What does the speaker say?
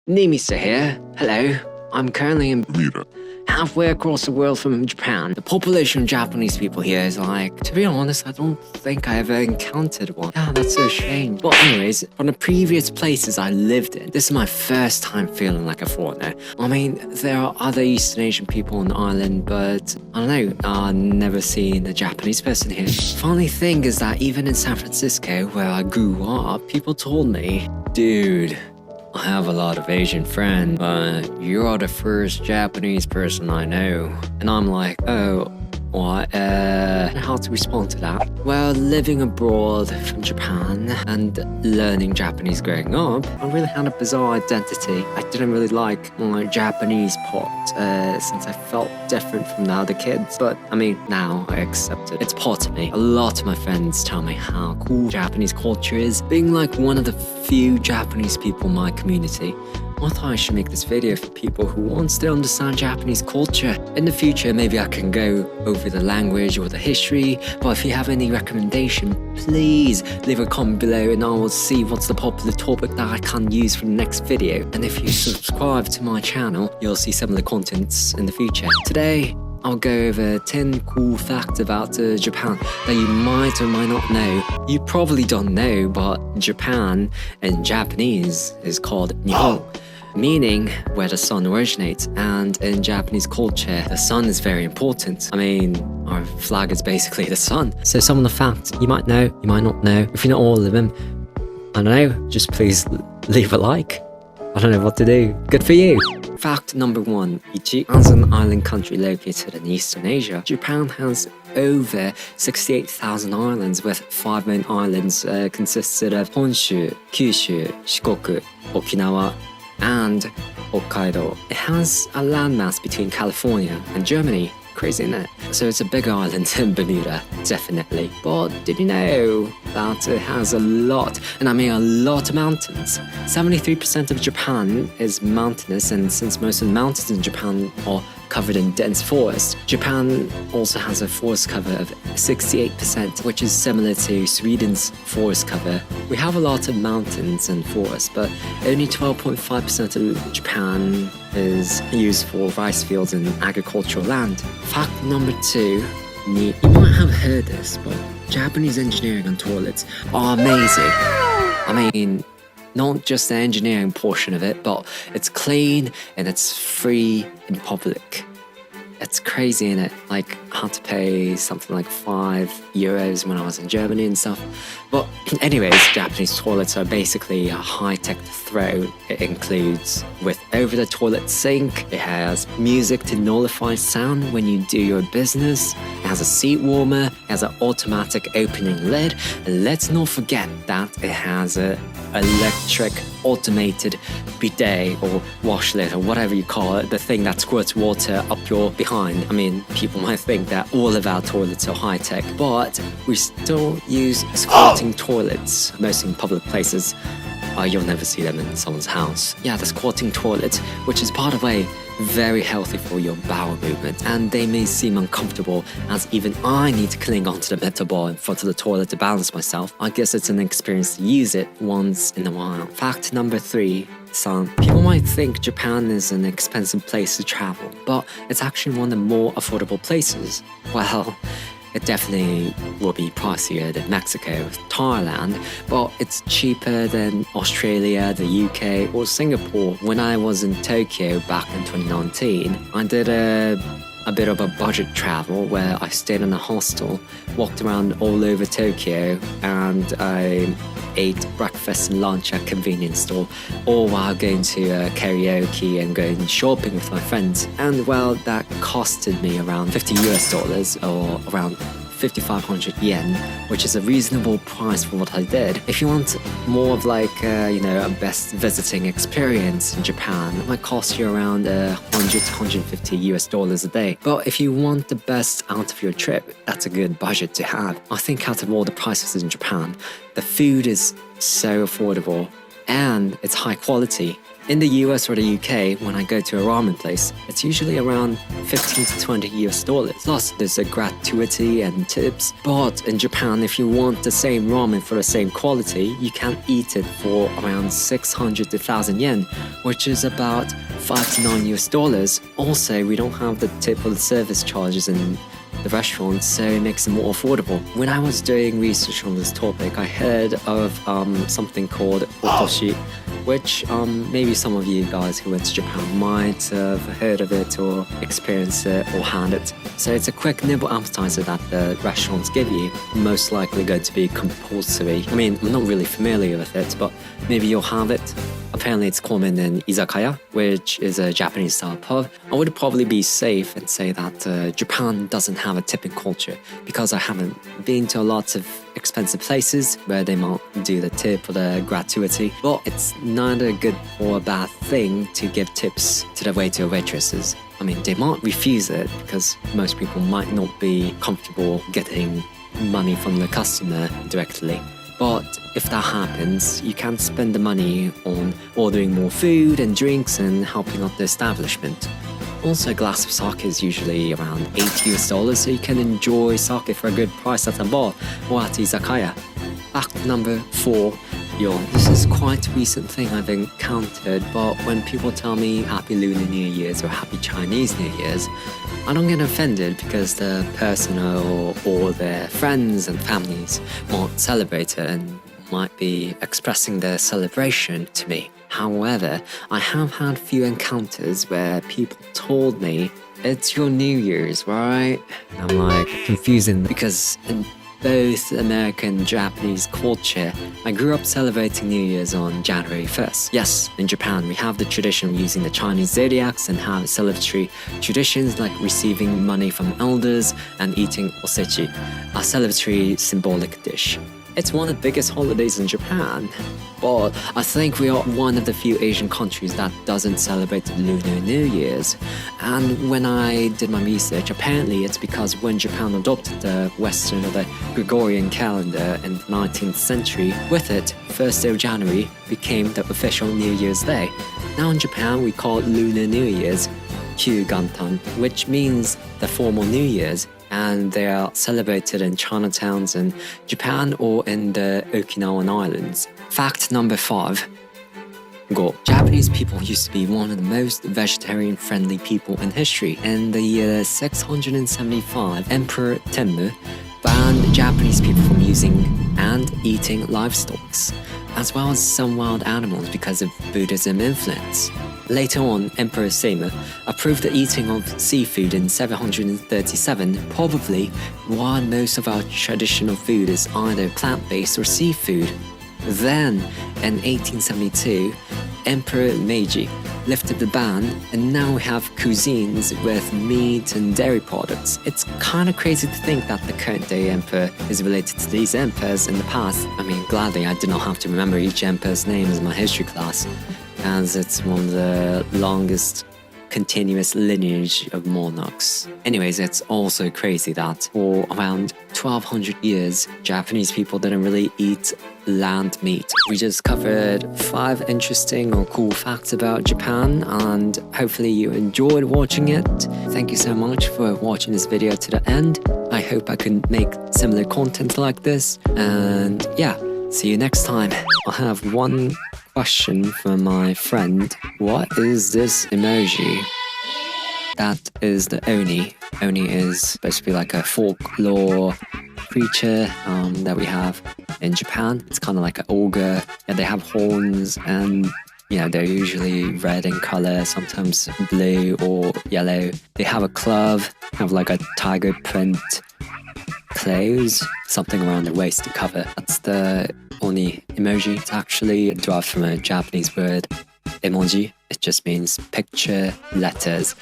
Niimister here. Hello. I'm currently in halfway across the world from Japan. The population of Japanese people here is to be honest, I don't think I ever encountered one. Yeah, that's so strange. But anyways, from the previous places I lived in, this is my first time feeling like a foreigner. I mean, there are other Eastern Asian people on the island, but I don't know, I've never seen a Japanese person here. Funny thing is that even in San Francisco, where I grew up, people told me, dude, I have a lot of Asian friends, but you're the first Japanese person I know. And I'm like, oh, what? How to respond to that? Well, living abroad from Japan and learning Japanese growing up, I really had a bizarre identity. I didn't really like my Japanese part since I felt different from the other kids. But I mean, now I accept it. It's part of me. A lot of my friends tell me how cool Japanese culture is. Being like one of the few Japanese people in my community, I thought I should make this video for people who want to understand Japanese culture. In the future, maybe I can go over the language or the history, but if you have any recommendation, please leave a comment below and I will see what's the popular topic that I can use for the next video. And if you subscribe to my channel, you'll see some of the contents in the future. Today, I'll go over 10 cool facts about Japan that you might or might not know. You probably don't know, but Japan in Japanese is called Nihon, meaning where the sun originates. And in Japanese culture, the sun is very important. I mean, our flag is basically the sun. So some of the facts you might know, you might not know. If you know all of them, I don't know, just please leave a like. I don't know what to do. Good for you. Fact number 1. Ichi. As an island country located in Eastern Asia, Japan has over 68,000 islands, with 5 main islands consisted of Honshu, Kyushu, Shikoku, Okinawa, and Hokkaido. It has a landmass between California and Germany. Crazy, isn't it? So it's a bigger island than Bermuda, definitely. But did you know that it has a lot, and I mean a lot of mountains? 73% of Japan is mountainous, and since most of the mountains in Japan are covered in dense forest, Japan also has a forest cover of 68%, which is similar to Sweden's forest cover. We have a lot of mountains and forests, but only 12.5% of Japan is used for rice fields and agricultural land. Fact number 2, you might have heard this, but Japanese engineering on toilets are amazing. I mean, not just the engineering portion of it, but it's clean and it's free in public. It's crazy, innit? I had to pay something like €5 when I was in Germany and stuff. But anyways, Japanese toilets are basically a high-tech throne. It includes with over-the-toilet sink, it has music to nullify sound when you do your business, it has a seat warmer, it has an automatic opening lid, and let's not forget that it has a electric automated bidet or wash lid or whatever you call it, the thing that squirts water up your behind. I mean, people might think that all of our toilets are high-tech, but we still use squatting toilets, mostly in public places. You'll never see them in someone's house. Yeah, the squatting toilet, which is, by the way, very healthy for your bowel movement, and they may seem uncomfortable as even I need to cling onto the metal bar in front of the toilet to balance myself. I guess it's an experience to use it once in a while. Fact number 3. People might think Japan is an expensive place to travel, but it's actually one of the more affordable places. Well, it definitely will be pricier than Mexico, Thailand, but it's cheaper than Australia, the UK, or Singapore. When I was in Tokyo back in 2019, I did a bit of a budget travel where I stayed in a hostel, walked around all over Tokyo, and I ate breakfast and lunch at a convenience store, all while going to karaoke and going shopping with my friends. And well, that costed me around $50 or around 5,500 yen, which is a reasonable price for what I did. If you want more of a best visiting experience in Japan, it might cost you around $100 to $150 a day. But if you want the best out of your trip, that's a good budget to have. I think out of all the prices in Japan, the food is so affordable and it's high quality. In the US or the UK, when I go to a ramen place, it's usually around 15 to 20 US dollars. Plus, there's a gratuity and tips. But in Japan, if you want the same ramen for the same quality, you can eat it for around 600 to 1,000 yen, which is about 5 to 9 US dollars. Also, we don't have the tip or the service charges in the restaurant, so it makes it more affordable. When I was doing research on this topic, I heard of something called otoshi, which maybe some of you guys who went to Japan might have heard of it or experienced it or had it. So it's a quick nibble appetizer that the restaurants give you, most likely going to be compulsory. I mean, I'm not really familiar with it, but maybe you'll have it. Apparently it's common in izakaya, which is a Japanese-style pub. I would probably be safe and say that Japan doesn't have a tipping culture because I haven't been to lots of expensive places where they might do the tip or the gratuity. But it's neither a good or a bad thing to give tips to the waiter or waitresses. I mean, they might refuse it because most people might not be comfortable getting money from the customer directly. But if that happens, you can spend the money on ordering more food and drinks and helping out the establishment. Also, a glass of sake is usually around 8 US dollars, so you can enjoy sake for a good price at a bar or at izakaya. Fact number 4. This is quite a recent thing I've encountered, but when people tell me Happy Lunar New Year's or Happy Chinese New Year's, I don't get offended because the person or their friends and families might celebrate it and might be expressing their celebration to me. However, I have had few encounters where people told me, it's your New Year's, right? I'm like confusing because in both American and Japanese culture, I grew up celebrating New Year's on January 1st. Yes, in Japan, we have the tradition of using the Chinese zodiacs and have celebratory traditions like receiving money from elders and eating osechi, a celebratory symbolic dish. It's one of the biggest holidays in Japan, but I think we are one of the few Asian countries that doesn't celebrate Lunar New Year's. And when I did my research, apparently it's because when Japan adopted the Western or the Gregorian calendar in the 19th century, with it, 1st of January became the official New Year's Day. Now in Japan, we call it Lunar New Year's, Kyugantan, which means the formal New Year's, and they are celebrated in Chinatowns in Japan or in the Okinawan Islands. Fact number 5. Japanese people used to be one of the most vegetarian-friendly people in history. In the year 675, Emperor Tenmu banned Japanese people from using and eating livestock, as well as some wild animals because of Buddhism influence. Later on, Emperor Seimu approved the eating of seafood in 737, probably why most of our traditional food is either plant-based or seafood. Then, in 1872, Emperor Meiji lifted the ban, and now we have cuisines with meat and dairy products. It's kind of crazy to think that the current day emperor is related to these emperors in the past. I mean, gladly I did not have to remember each emperor's name in my history class, as it's one of the longest continuous lineage of monarchs. Anyways, it's also crazy that for around 1200 years, Japanese people didn't really eat land meat. We just covered 5 interesting or cool facts about Japan, and hopefully you enjoyed watching it. Thank you so much for watching this video to the end. I hope I can make similar content like this, and yeah, see you next time. I have one question from my friend. What is this emoji? That is the Oni. Oni is supposed to be like a folklore creature that we have in Japan. It's kind of like an ogre. Yeah, they have horns and they're usually red in color, sometimes blue or yellow. They have a club, have like a tiger print clothes, something around the waist to cover. That's the Oni emoji. It's actually derived from a Japanese word, emoji. It just means picture letters.